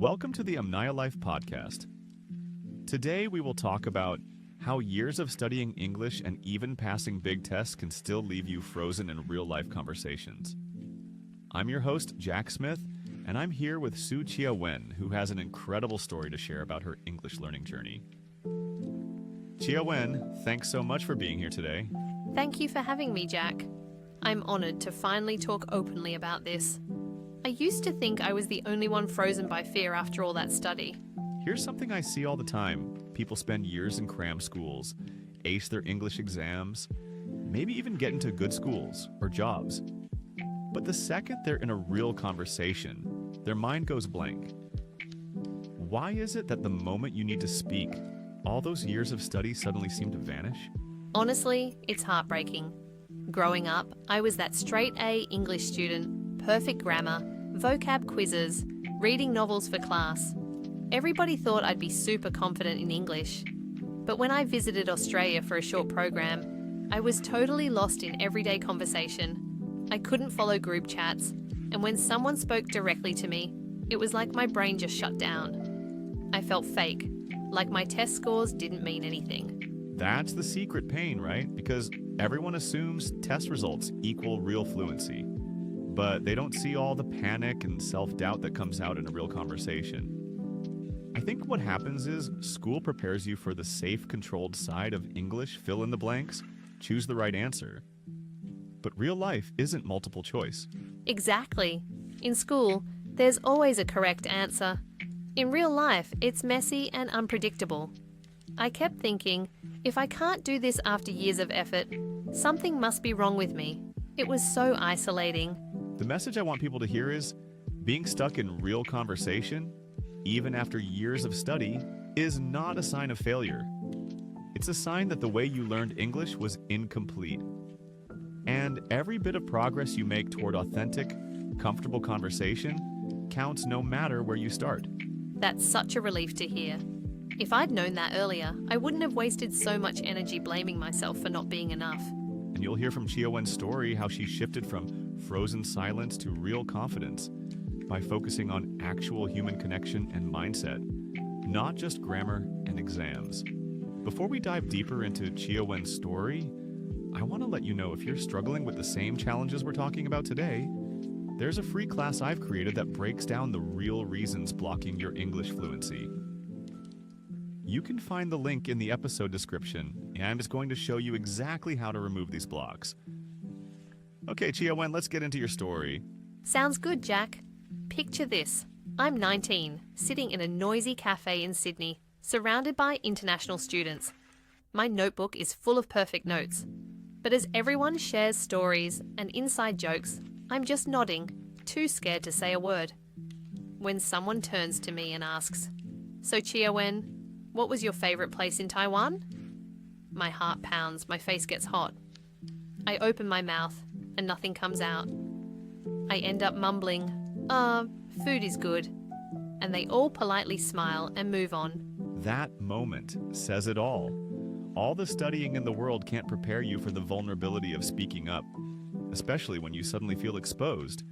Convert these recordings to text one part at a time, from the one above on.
Welcome to the Amnayalife Podcast. Today we will talk about how years of studying English and even passing big tests can still leave you frozen in real-life conversations. I'm your host, Jack Smith, and I'm here with Su Chia Wen, who has an incredible story to share about her English learning journey. Chia Wen, thanks so much for being here today. Thank you for having me, Jack. I'm honored to finally talk openly about this. I used to think I was the only one frozen by fear after all that study. Here's something I see all the time. People spend years in cram schools, ace their English exams, maybe even get into good schools or jobs. But the second they're in a real conversation, their mind goes blank. Why is it that the moment you need to speak, all those years of study suddenly seem to vanish? Honestly, it's heartbreaking. Growing up, I was that straight A English student, perfect grammar, vocab quizzes, reading novels for class. Everybody thought I'd be super confident in English. But when I visited Australia for a short program, I was totally lost in everyday conversation. I couldn't follow group chats, and when someone spoke directly to me, it was like my brain just shut down. I felt fake, like my test scores didn't mean anything. That's the secret pain, right? Because everyone assumes test results equal real fluency, but they don't see all the panic and self-doubt that comes out in a real conversation. I think what happens is school prepares you for the safe, controlled side of English, fill in the blanks, choose the right answer. But real life isn't multiple choice. Exactly. In school, there's always a correct answer. In real life, it's messy and unpredictable. I kept thinking, if I can't do this after years of effort, something must be wrong with me. It was so isolating. The message I want people to hear is, being stuck in real conversation, even after years of study, is not a sign of failure. It's a sign that the way you learned English was incomplete. And every bit of progress you make toward authentic, comfortable conversation counts no matter where you start. That's such a relief to hear. If I'd known that earlier, I wouldn't have wasted so much energy blaming myself for not being enough. And you'll hear from Chia Wen's story how she shifted from frozen silence to real confidence by focusing on actual human connection and mindset, not just grammar and exams. Before we dive deeper into Chia Wen's story, I want to let you know if you're struggling with the same challenges we're talking about today, there's a free class I've created that breaks down the real reasons blocking your English fluency. You can find the link in the episode description, and I'm just going to show you exactly how to remove these blocks. Okay, Chia Wen, let's get into your story. Sounds good, Jack. Picture this. I'm 19, sitting in a noisy cafe in Sydney, surrounded by international students. My notebook is full of perfect notes. But as everyone shares stories and inside jokes, I'm just nodding, too scared to say a word. When someone turns to me and asks, "So Chia Wen, what was your favorite place in Taiwan?" My heart pounds, my face gets hot. I open my mouth and nothing comes out. I end up mumbling, food is good. And they all politely smile and move on. That moment says it all. All the studying in the world can't prepare you for the vulnerability of speaking up, especially when you suddenly feel exposed.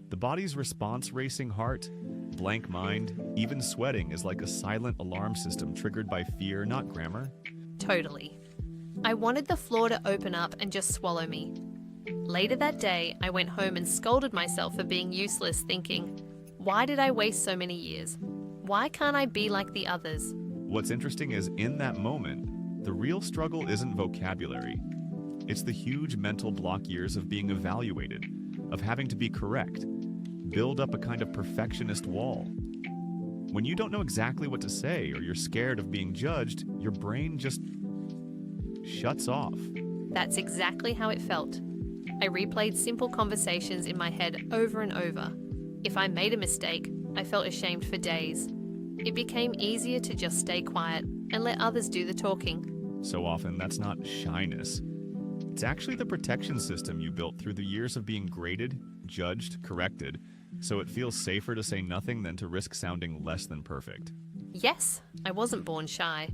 The body's response racing heart, blank mind, even sweating is like a silent alarm system triggered by fear, not grammar. Totally. I wanted the floor to open up and just swallow me. Later that day, I went home and scolded myself for being useless, thinking, why did I waste so many years? Why can't I be like the others? What's interesting is in that moment, the real struggle isn't vocabulary. It's the huge mental block years of being evaluated, of having to be correct, build up a kind of perfectionist wall. When you don't know exactly what to say or you're scared of being judged, your brain just shuts off. That's exactly how it felt. I replayed simple conversations in my head over and over. If I made a mistake, I felt ashamed for days. It became easier to just stay quiet and let others do the talking. So often, that's not shyness. It's actually the protection system you built through the years of being graded, judged, corrected, so it feels safer to say nothing than to risk sounding less than perfect. Yes, I wasn't born shy.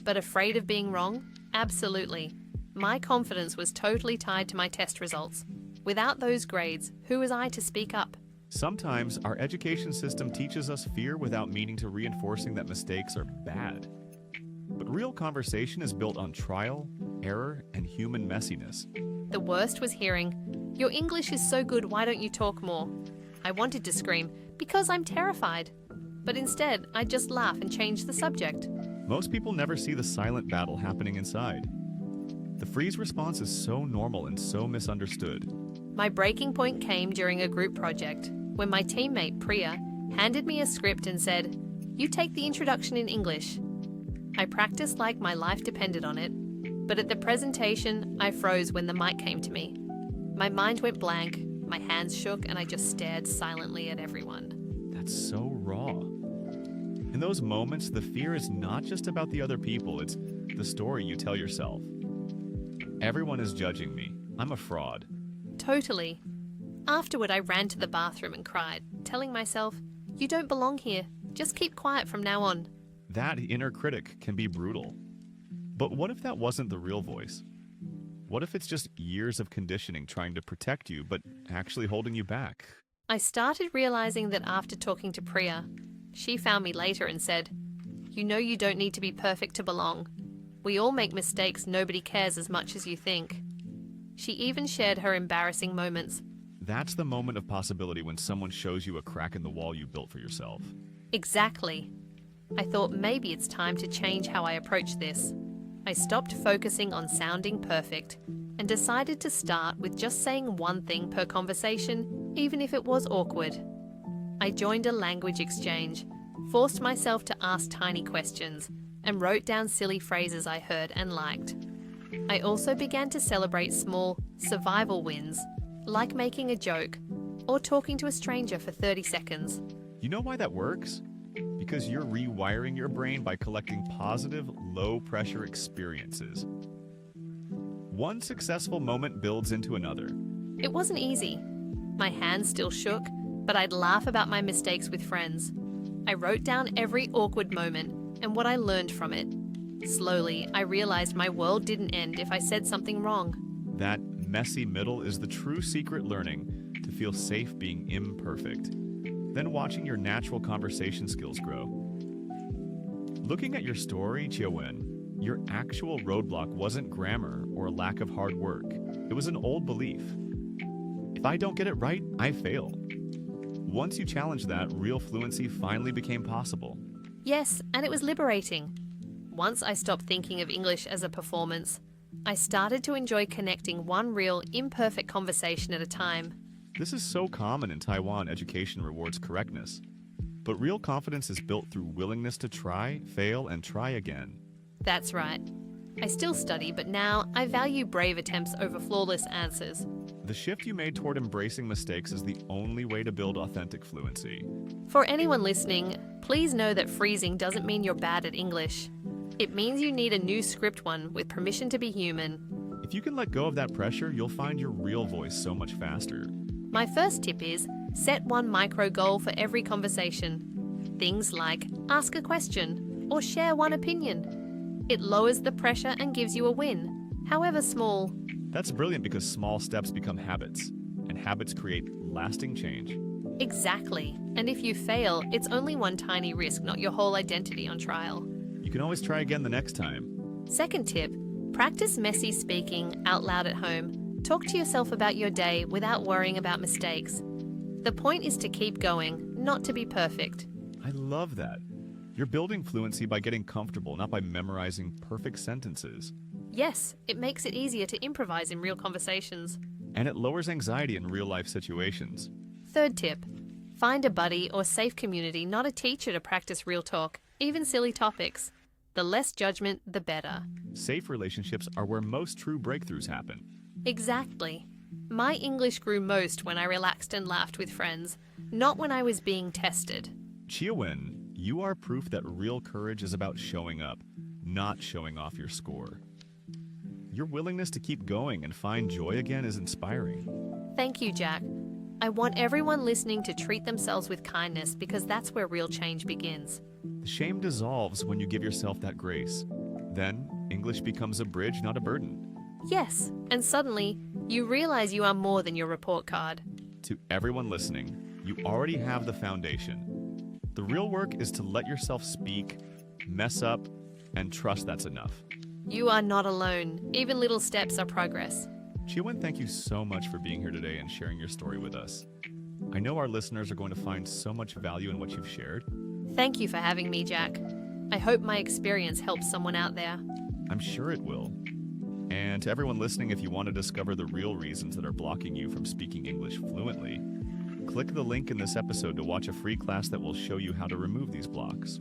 But afraid of being wrong? Absolutely. My confidence was totally tied to my test results. Without those grades, who was I to speak up? Sometimes our education system teaches us fear without meaning to reinforcing that mistakes are bad. But real conversation is built on trial, error, and human messiness. The worst was hearing, "Your English is so good, why don't you talk more?" I wanted to scream, "Because I'm terrified." But instead, I just laugh and change the subject. Most people never see the silent battle happening inside. The freeze response is so normal and so misunderstood. My breaking point came during a group project when my teammate Priya handed me a script and said, "You take the introduction in English." I practiced like my life depended on it, but at the presentation, I froze when the mic came to me. My mind went blank, my hands shook, and I just stared silently at everyone. That's so raw. In those moments, the fear is not just about the other people, it's the story you tell yourself. Everyone is judging me. I'm a fraud. Totally. Afterward, I ran to the bathroom and cried, telling myself, "You don't belong here. Just keep quiet from now on." That inner critic can be brutal. But what if that wasn't the real voice? What if it's just years of conditioning trying to protect you, but actually holding you back? I started realizing that after talking to Priya, she found me later and said, "You know you don't need to be perfect to belong. We all make mistakes, nobody cares as much as you think." She even shared her embarrassing moments. That's the moment of possibility when someone shows you a crack in the wall you built for yourself. Exactly. I thought maybe it's time to change how I approach this. I stopped focusing on sounding perfect and decided to start with just saying one thing per conversation, even if it was awkward. I joined a language exchange, forced myself to ask tiny questions, and wrote down silly phrases I heard and liked. I also began to celebrate small survival wins, like making a joke or talking to a stranger for 30 seconds. You know why that works? Because you're rewiring your brain by collecting positive, low-pressure experiences. One successful moment builds into another. It wasn't easy. My hands still shook, but I'd laugh about my mistakes with friends. I wrote down every awkward moment and what I learned from it. Slowly, I realized my world didn't end if I said something wrong. That messy middle is the true secret learning to feel safe being imperfect. Then watching your natural conversation skills grow. Looking at your story, Chia-Wen, your actual roadblock wasn't grammar or a lack of hard work. It was an old belief. If I don't get it right, I fail. Once you challenged that, real fluency finally became possible. Yes, and it was liberating. Once I stopped thinking of English as a performance, I started to enjoy connecting one real, imperfect conversation at a time. This is so common in Taiwan. Education rewards correctness. But real confidence is built through willingness to try, fail, and try again. That's right. I still study, but now I value brave attempts over flawless answers. The shift you made toward embracing mistakes is the only way to build authentic fluency. For anyone listening, please know that freezing doesn't mean you're bad at English. It means you need a new script one with permission to be human. If you can let go of that pressure, you'll find your real voice so much faster. My first tip is set one micro goal for every conversation. Things like ask a question or share one opinion. It lowers the pressure and gives you a win, however small. That's brilliant because small steps become habits, and habits create lasting change. Exactly. And if you fail, it's only one tiny risk, not your whole identity on trial. You can always try again the next time. Second tip, practice messy speaking out loud at home. Talk to yourself about your day without worrying about mistakes. The point is to keep going, not to be perfect. I love that. You're building fluency by getting comfortable, not by memorizing perfect sentences. Yes, it makes it easier to improvise in real conversations. And it lowers anxiety in real-life situations. Third tip, find a buddy or safe community, not a teacher, to practice real talk, even silly topics. The less judgment, the better. Safe relationships are where most true breakthroughs happen. Exactly. My English grew most when I relaxed and laughed with friends, not when I was being tested. Chia-Wen, you are proof that real courage is about showing up, not showing off your score. Your willingness to keep going and find joy again is inspiring. Thank you, Jack. I want everyone listening to treat themselves with kindness because that's where real change begins. The shame dissolves when you give yourself that grace. Then, English becomes a bridge, not a burden. Yes, and suddenly, you realize you are more than your report card. To everyone listening, You already have the foundation. The real work is to let yourself speak, mess up, and trust that's enough. You are not alone. Even little steps are progress. Chia-Wen, thank you so much for being here today and sharing your story with us. I know our listeners are going to find so much value in what you've shared. Thank you for having me, Jack. I hope my experience helps someone out there. I'm sure it will. And to everyone listening, if you want to discover the real reasons that are blocking you from speaking English fluently, click the link in this episode to watch a free class that will show you how to remove these blocks.